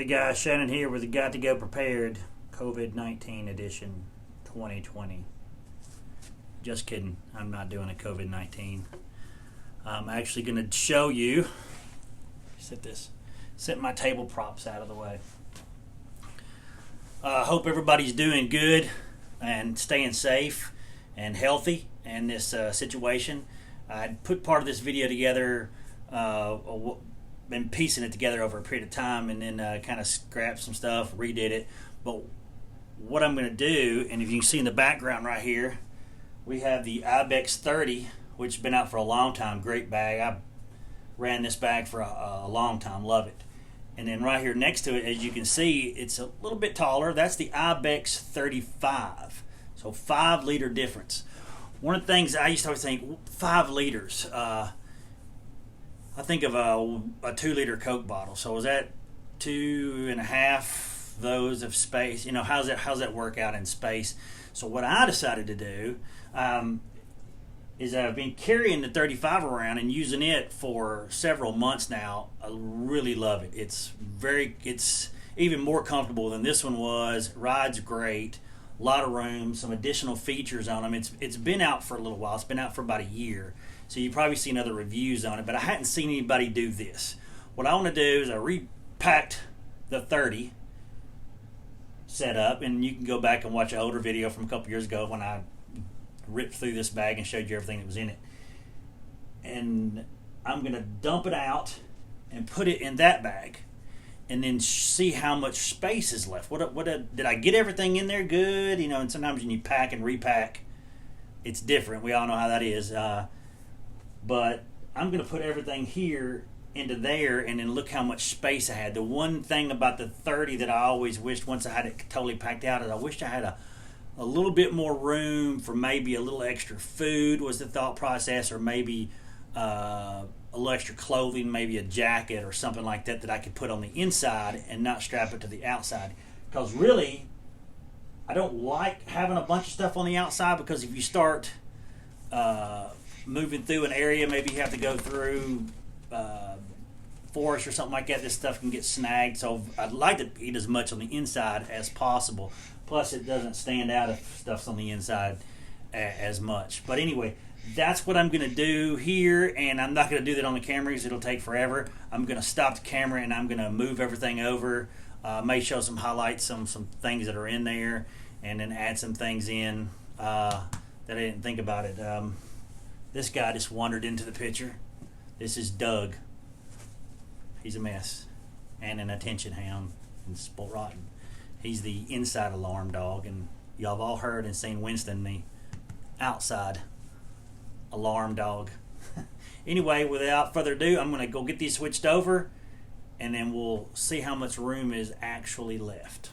guys, Shannon here with the Got to Go Prepared COVID-19 edition 2020. Just kidding, I'm not doing a COVID-19. I'm actually going to show you, set my table props out of the way. Hope everybody's doing good and staying safe and healthy in this situation. I put part of this video together, been piecing it together over a period of time, and then kind of scrapped some stuff, redid it. But what I'm going to do, and if you can see in the background right here, we have the IBEX30, which has been out for a long time. Great bag. I ran this bag for a long time. Love it. And then right here next to it, as you can see, it's a little bit taller. That's the IBEX35. So 5 liter difference. One of the things I used to always think, 5 liters. I think of a 2 liter Coke bottle. So is that 2.5 those of space? You know, how's that work out in space? So what I decided to do is I've been carrying the 35 around and using it for several months now. I really love it. It's even more comfortable than this one was. Rides great. A lot of room, some additional features on them. It's been out for a little while. It's been out for about a year. So you've probably seen other reviews on it, but I hadn't seen anybody do this. What I want to do is I repacked the 30 setup, and you can go back and watch an older video from a couple years ago when I ripped through this bag and showed you everything that was in it. And I'm going to dump it out and put it in that bag, and then see how much space is left. Did I get everything in there good? You know, and sometimes when you pack and repack, it's different. We all know how that is. But I'm going to put everything here into there, and then look how much space I had. The one thing about the 30 that I always wished once I had it totally packed out is I wished I had a little bit more room for maybe a little extra food was the thought process, or maybe a little extra clothing, maybe a jacket or something like that I could put on the inside and not strap it to the outside. Because really, I don't like having a bunch of stuff on the outside, because if you start moving through an area, maybe you have to go through forest or something like that, this stuff can get snagged. So I'd like to eat as much on the inside as possible. Plus it doesn't stand out if stuff's on the inside as much. But anyway, that's what I'm going to do here, and I'm not going to do that on the camera because it'll take forever. I'm going to stop the camera and I'm going to move everything over. May show some highlights, some things that are in there, and then add some things in that I didn't think about it. This guy just wandered into the picture. This is Doug. He's a mess and an attention hound and spoiled rotten. He's the inside alarm dog, and y'all have all heard and seen Winston, the outside alarm dog. Anyway, without further ado, I'm going to go get these switched over, and then we'll see how much room is actually left.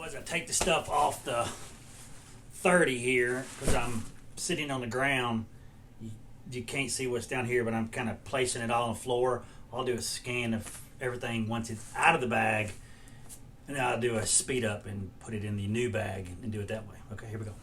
As I take the stuff off the 30 here, because I'm sitting on the ground, you can't see what's down here, but I'm kind of placing it all on the floor. I'll do a scan of everything once it's out of the bag, and then I'll do a speed up and put it in the new bag and do it that way. Okay, here we go.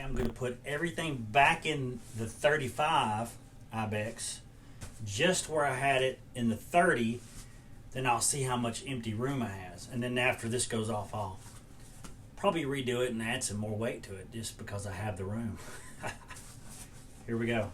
I'm going to put everything back in the 35 Ibex, just where I had it in the 30. Then I'll see how much empty room I has. And then after this goes off, I'll probably redo it and add some more weight to it just because I have the room. Here we go.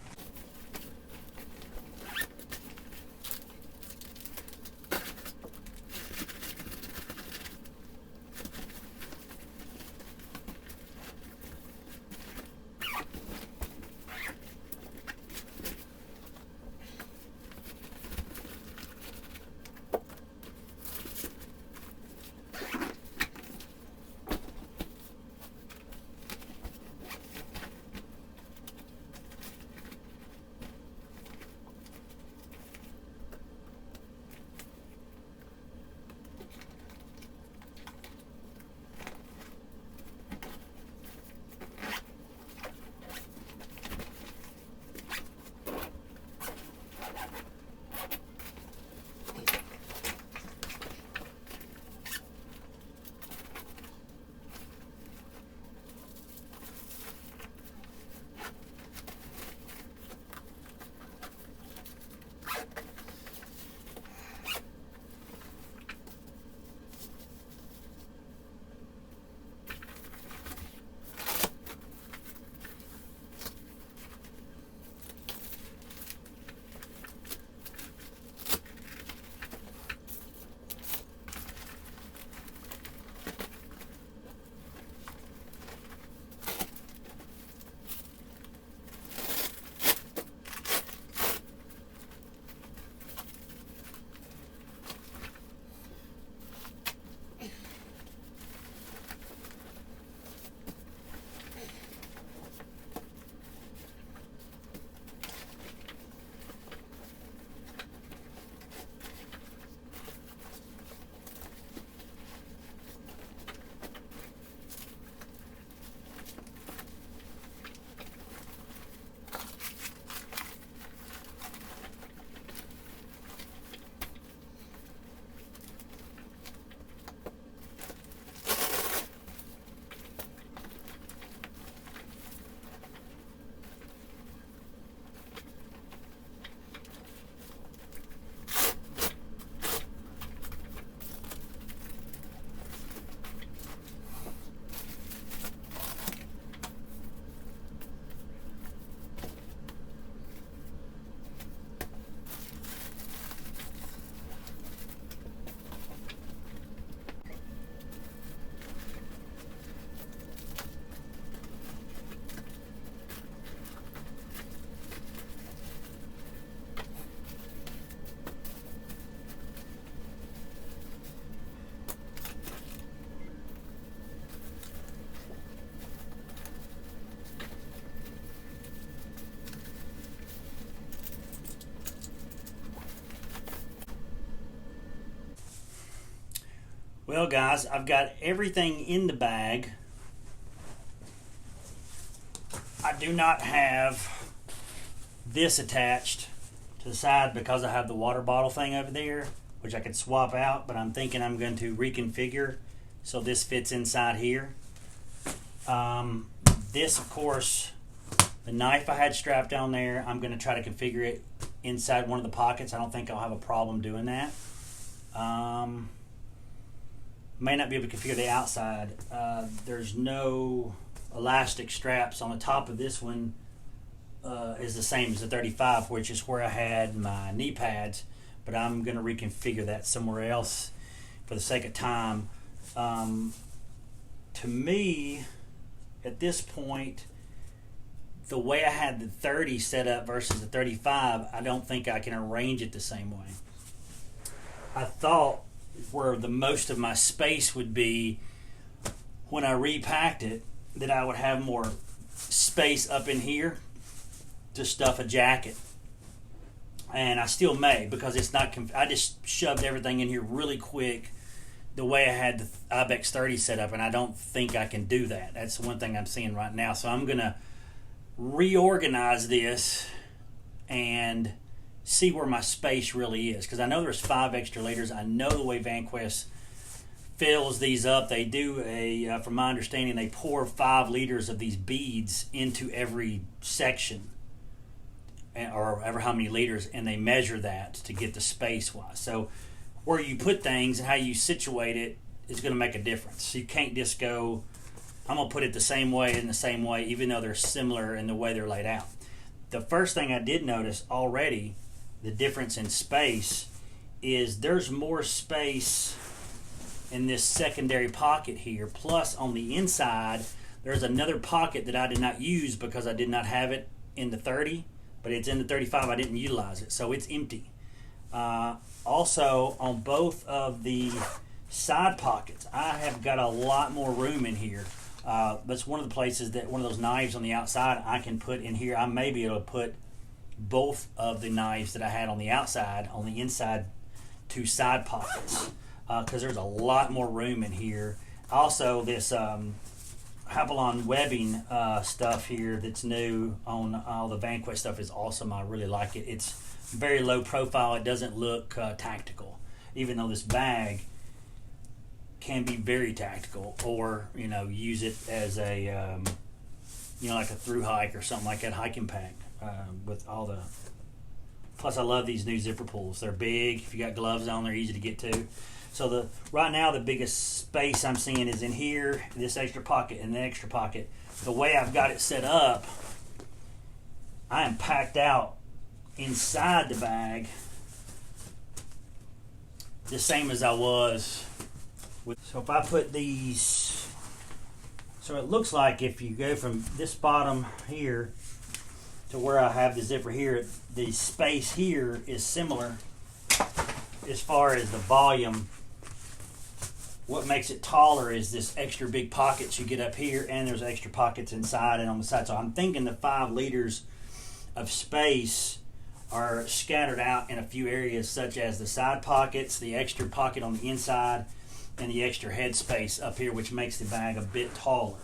Well, guys, I've got everything in the bag. I do not have this attached to the side because I have the water bottle thing over there, which I could swap out, but I'm thinking I'm going to reconfigure so this fits inside here. This, of course, the knife I had strapped down there, I'm going to try to configure it inside one of the pockets. I don't think I'll have a problem doing that. May not be able to configure the outside. There's no elastic straps on the top of this one. Is the same as the 35, which is where I had my knee pads, but I'm going to reconfigure that somewhere else for the sake of time. To me, at this point, the way I had the 30 set up versus the 35, I don't think I can arrange it the same way. I thought where the most of my space would be when I repacked it, that I would have more space up in here to stuff a jacket. And I still may, because it's not, I just shoved everything in here really quick the way I had the IBEX30 set up, and I don't think I can do that. That's the one thing I'm seeing right now. So I'm going to reorganize this and see where my space really is, because I know there's 5 extra liters. I know the way Vanquest fills these up. They do from my understanding, they pour 5 liters of these beads into every section, or ever how many liters, and they measure that to get the space wise. So where you put things and how you situate it is going to make a difference. You can't just go, I'm going to put it the same way in the same way, even though they're similar in the way they're laid out. The first thing I did notice already, the difference in space, is there's more space in this secondary pocket here. Plus on the inside, there's another pocket that I did not use because I did not have it in the 30, but it's in the 35. I didn't utilize it, so it's empty. Also, on both of the side pockets, I have got a lot more room in here. That's one of the places that one of those knives on the outside I can put in here. I may be able to put both of the knives that I had on the outside on the inside 2 side pockets, because there's a lot more room in here. Also, this Havilon webbing stuff here that's new on all the Vanquest stuff is awesome. I really like it. It's very low profile. It doesn't look tactical, even though this bag can be very tactical, or use it as a like a through hike or something like that, hiking pack with all the. Plus, I love these new zipper pulls. They're big. If you got gloves on, they're easy to get to. So right now the biggest space I'm seeing is in here, this extra pocket and the extra pocket. The way I've got it set up, I am packed out inside the bag the same as I was. So if I put these, so it looks like if you go from this bottom here to where I have the zipper here, the space here is similar as far as the volume. What makes it taller is this extra big pockets you get up here, and there's extra pockets inside and on the side. So I'm thinking the 5 liters of space are scattered out in a few areas, such as the side pockets, the extra pocket on the inside, and the extra head space up here, which makes the bag a bit taller.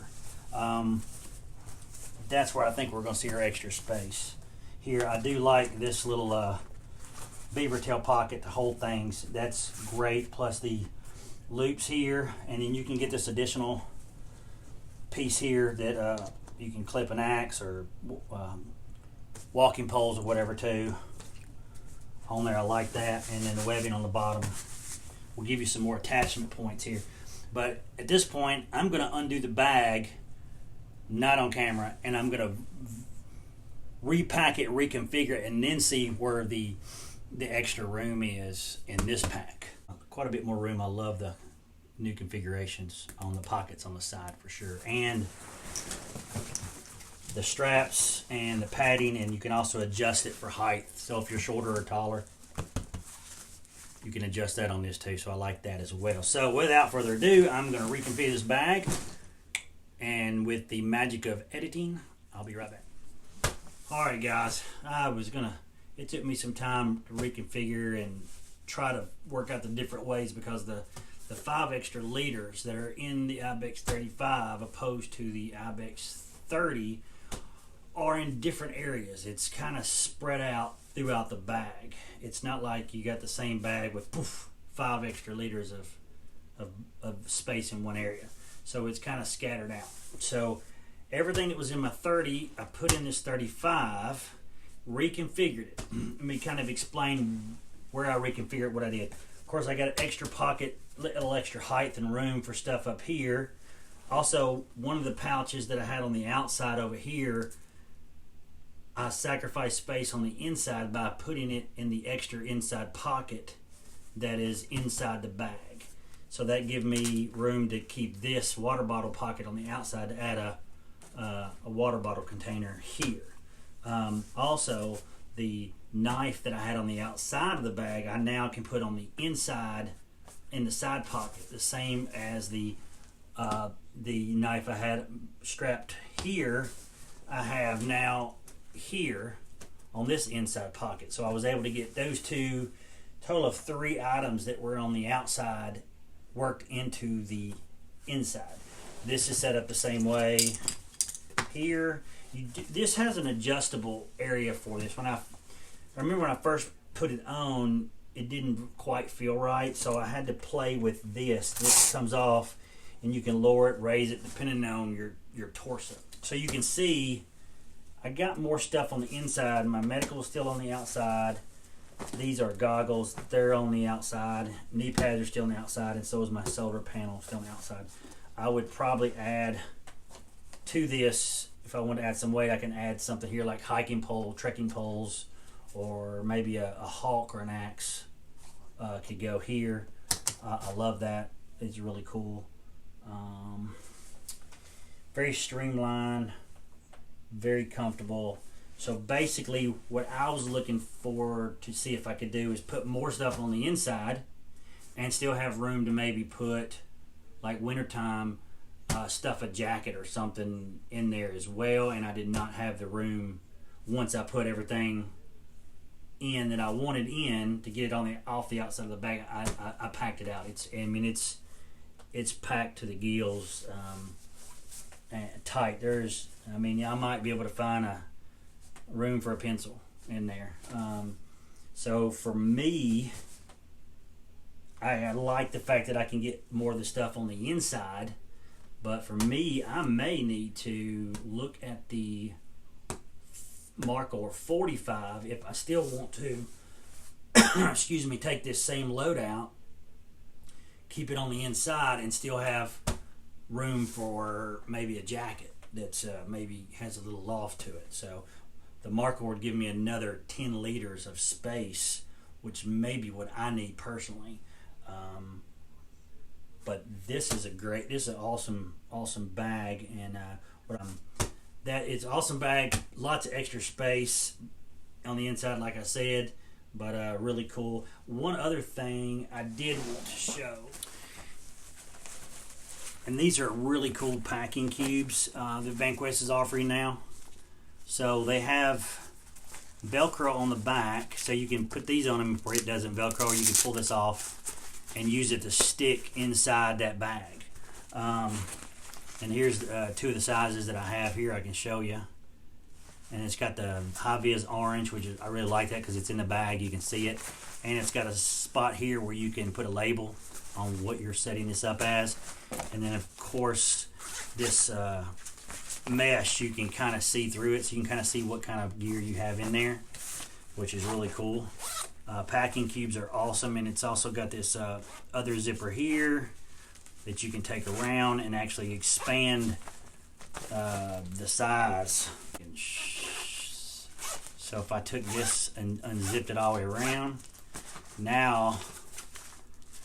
That's where I think we're going to see our extra space. Here, I do like this little beaver tail pocket to hold things. That's great, plus the loops here, and then you can get this additional piece here that you can clip an axe or walking poles or whatever too on there. I like that, and then the webbing on the bottom will give you some more attachment points here. But at this point, I'm going to undo the bag, not on camera, and I'm going to repack it, reconfigure it, and then see where the extra room is in this pack. Quite a bit more room. I love the new configurations on the pockets on the side for sure, and the straps and the padding, and you can also adjust it for height. So if you're shorter or taller, you can adjust that on this too. So I like that as well. So without further ado, I'm going to reconfigure this bag, and with the magic of editing, I'll be right back. All right, guys, it took me some time to reconfigure and try to work out the different ways, because the 5 extra liters that are in the IBEX35 opposed to the IBEX30 are in different areas. It's kind of spread out throughout the bag. It's not like you got the same bag with 5 extra liters of space in one area. So it's kind of scattered out. So everything that was in my 30, I put in this 35, reconfigured it. Let me kind of explain where I reconfigured what I did. Of course, I got an extra pocket, a little extra height and room for stuff up here. Also, one of the pouches that I had on the outside over here, I sacrificed space on the inside by putting it in the extra inside pocket that is inside the bag. So that gives me room to keep this water bottle pocket on the outside to add a water bottle container here. Also, the knife that I had on the outside of the bag, I now can put on the inside in the side pocket, the same as the knife I had strapped here, I have now here on this inside pocket. So I was able to get those two, total of 3 items that were on the outside worked into the inside. This is set up the same way here. This has an adjustable area for this. I remember when I first put it on, it didn't quite feel right, so I had to play with this. This comes off, and you can lower it, raise it, depending on your torso. So you can see I got more stuff on the inside. My medical is still on the outside. These are goggles. They're on the outside. Knee pads are still on the outside, and so is my solar panel still on the outside. I would probably add to this, if I want to add some weight, I can add something here like hiking pole, trekking poles, or maybe a hawk or an axe could go here. I love that. It's really cool. Very streamlined, very comfortable. So basically what I was looking for to see if I could do is put more stuff on the inside and still have room to maybe put, like wintertime, stuff a jacket or something in there as well. And I did not have the room once I put everything in that I wanted in to get it on the off the outside of the bag. I packed it out. It's packed to the gills, and tight. I might be able to find a room for a pencil in there. So for me, I like the fact that I can get more of the stuff on the inside, but for me, I may need to look at the Markor 45 if I still want to excuse me, take this same load out, keep it on the inside, and still have room for maybe a jacket that's maybe has a little loft to it. So the Markor would give me another 10 liters of space, which may be what I need personally. But this is an awesome bag, and that it's an awesome bag, lots of extra space on the inside, like I said, but really cool. One other thing I did want to show, and these are really cool packing cubes that Vanquest is offering now. So they have Velcro on the back, so you can put these on them where it doesn't Velcro, or you can pull this off and use it to stick inside that bag. And here's two of the sizes that I have here I can show you. And it's got the high-vis orange, which I really like that because it's in the bag, you can see it. And it's got a spot here where you can put a label on what you're setting this up as. And then of course this mesh, you can kind of see through it, so you can kind of see what kind of gear you have in there, which is really cool. Packing cubes are awesome, and it's also got this other zipper here that you can take around and actually expand the size. So if I took this and unzipped it all the way around, now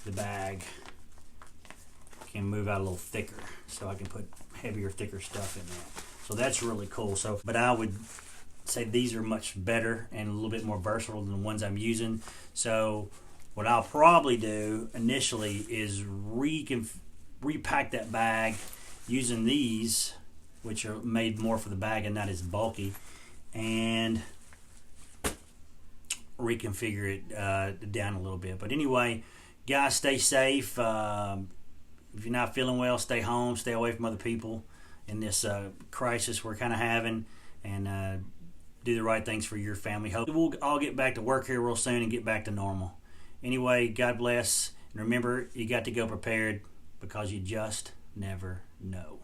the bag can move out a little thicker, so I can put heavier, thicker stuff in there. So that's really cool. So, but I would say these are much better and a little bit more versatile than the ones I'm using. So what I'll probably do initially is repack that bag using these, which are made more for the bag and not as bulky, and reconfigure it down a little bit. But anyway, guys, stay safe. If you're not feeling well, stay home, stay away from other people in this crisis we're kind of having, and do the right things for your family. Hope we'll all get back to work here real soon and get back to normal. Anyway, God bless, and remember, you got to go prepared because you just never know.